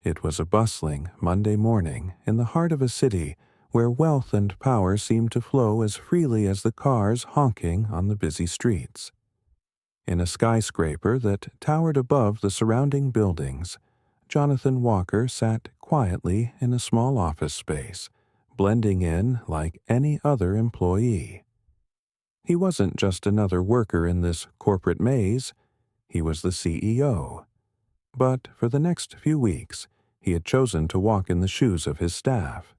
It was a bustling Monday morning in the heart of a city where wealth and power seemed to flow as freely as the cars honking on the busy streets. In a skyscraper that towered above the surrounding buildings, Jonathan Walker sat quietly in a small office space, blending in like any other employee. He wasn't just another worker in this corporate maze, he was the CEO. But for the next few weeks, he had chosen to walk in the shoes of his staff.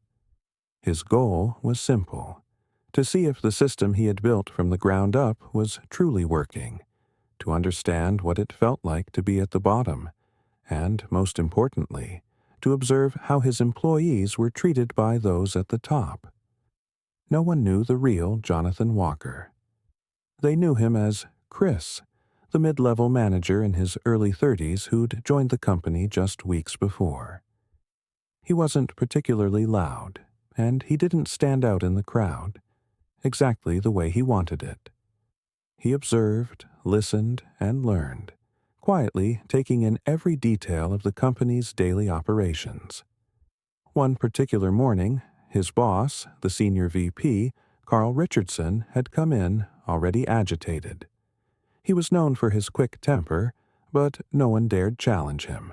His goal was simple: to see if the system he had built from the ground up was truly working, to understand what it felt like to be at the bottom, and, most importantly, to observe how his employees were treated by those at the top. No one knew the real Jonathan Walker. They knew him as Chris, the mid-level manager in his early 30s who'd joined the company just weeks before. He wasn't particularly loud, and he didn't stand out in the crowd, exactly the way he wanted it. He observed, listened, and learned, quietly taking in every detail of the company's daily operations. One particular morning, his boss, the senior VP, Carl Richardson, had come in, already agitated. He was known for his quick temper, but no one dared challenge him.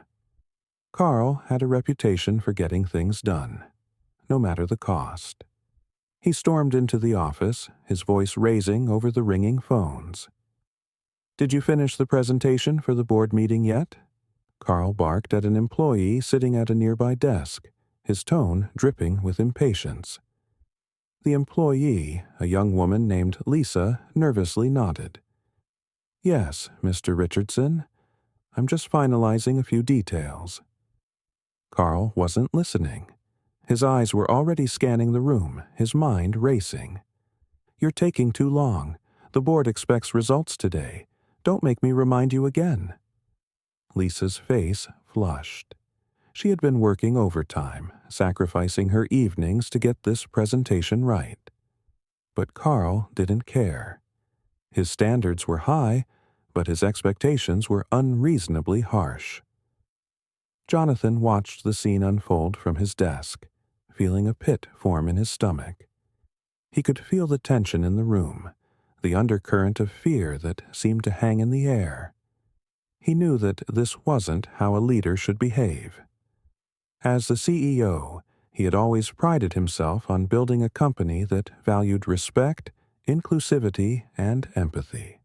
Carl had a reputation for getting things done, no matter the cost. He stormed into the office, his voice raising over the ringing phones. "Did you finish the presentation for the board meeting yet?" Carl barked at an employee sitting at a nearby desk, his tone dripping with impatience. The employee, a young woman named Lisa, nervously nodded. "Yes, Mr. Richardson. I'm just finalizing a few details." Carl wasn't listening. His eyes were already scanning the room, his mind racing. "You're taking too long. The board expects results today. Don't make me remind you again." Lisa's face flushed. She had been working overtime, sacrificing her evenings to get this presentation right. But Carl didn't care. His standards were high, but his expectations were unreasonably harsh. Jonathan watched the scene unfold from his desk, feeling a pit form in his stomach. He could feel the tension in the room, the undercurrent of fear that seemed to hang in the air. He knew that this wasn't how a leader should behave. As the CEO, he had always prided himself on building a company that valued respect, inclusivity, and empathy.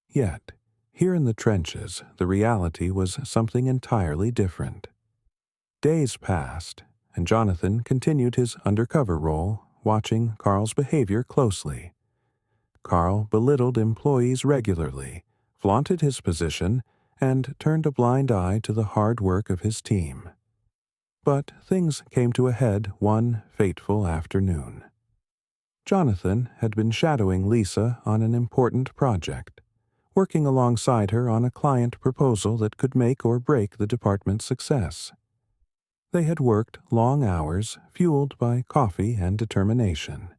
Yet, here in the trenches, the reality was something entirely different. Days passed, and Jonathan continued his undercover role, watching Carl's behavior closely. Carl belittled employees regularly, flaunted his position, and turned a blind eye to the hard work of his team. But things came to a head one fateful afternoon. Jonathan had been shadowing Lisa on an important project, working alongside her on a client proposal that could make or break the department's success. They had worked long hours, fueled by coffee and determination.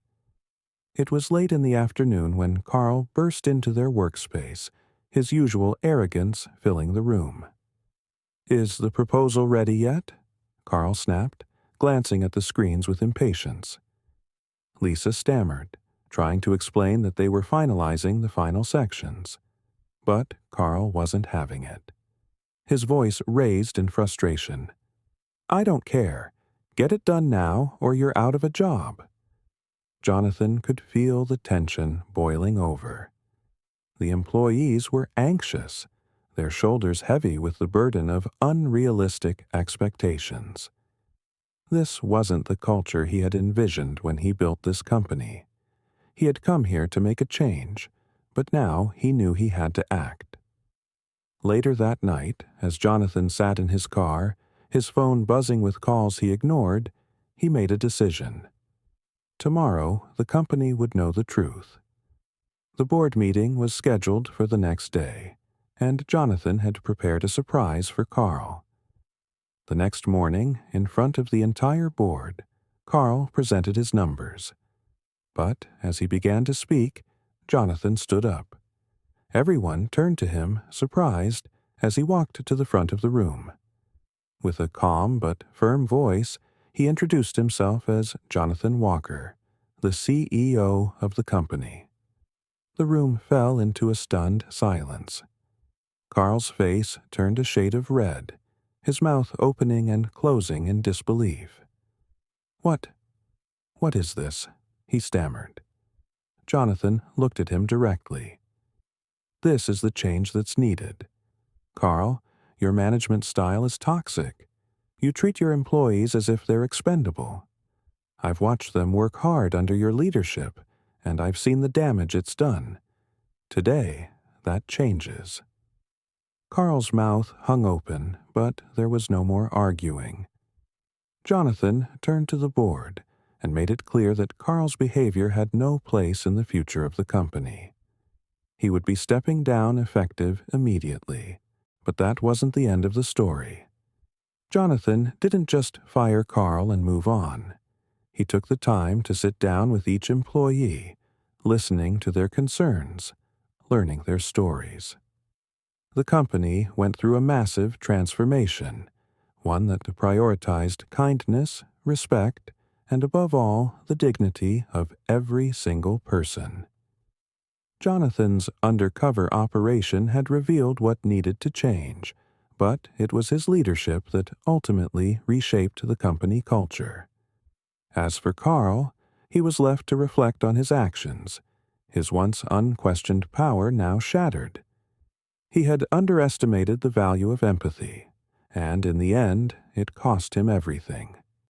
It was late in the afternoon when Carl burst into their workspace, his usual arrogance filling the room. "Is the proposal ready yet?" Carl snapped, glancing at the screens with impatience. Lisa stammered, trying to explain that they were finalizing the final sections. But Carl wasn't having it. His voice raised in frustration. "I don't care. Get it done now, or you're out of a job." Jonathan could feel the tension boiling over. The employees were anxious, their shoulders heavy with the burden of unrealistic expectations. This wasn't the culture he had envisioned when he built this company. He had come here to make a change, but now he knew he had to act. Later that night, as Jonathan sat in his car, his phone buzzing with calls he ignored, he made a decision. Tomorrow, the company would know the truth. The board meeting was scheduled for the next day, and Jonathan had prepared a surprise for Carl. The next morning, in front of the entire board, Carl presented his numbers. But as he began to speak, Jonathan stood up. Everyone turned to him, surprised, as he walked to the front of the room. With a calm but firm voice, he introduced himself as Jonathan Walker, the CEO of the company. The room fell into a stunned silence. Carl's face turned a shade of red, his mouth opening and closing in disbelief. What is this?" he stammered. Jonathan looked at him directly. "This is the change that's needed. Carl, your management style is toxic. You treat your employees as if they're expendable. I've watched them work hard under your leadership, and I've seen the damage it's done. Today, that changes." Carl's mouth hung open, but there was no more arguing. Jonathan turned to the board and made it clear that Carl's behavior had no place in the future of the company. He would be stepping down effective immediately, but that wasn't the end of the story. Jonathan didn't just fire Carl and move on. He took the time to sit down with each employee, listening to their concerns, learning their stories. The company went through a massive transformation, one that prioritized kindness, respect, and above all, the dignity of every single person. Jonathan's undercover operation had revealed what needed to change, but it was his leadership that ultimately reshaped the company culture. As for Carl, he was left to reflect on his actions, his once unquestioned power now shattered. He had underestimated the value of empathy, and in the end, it cost him everything.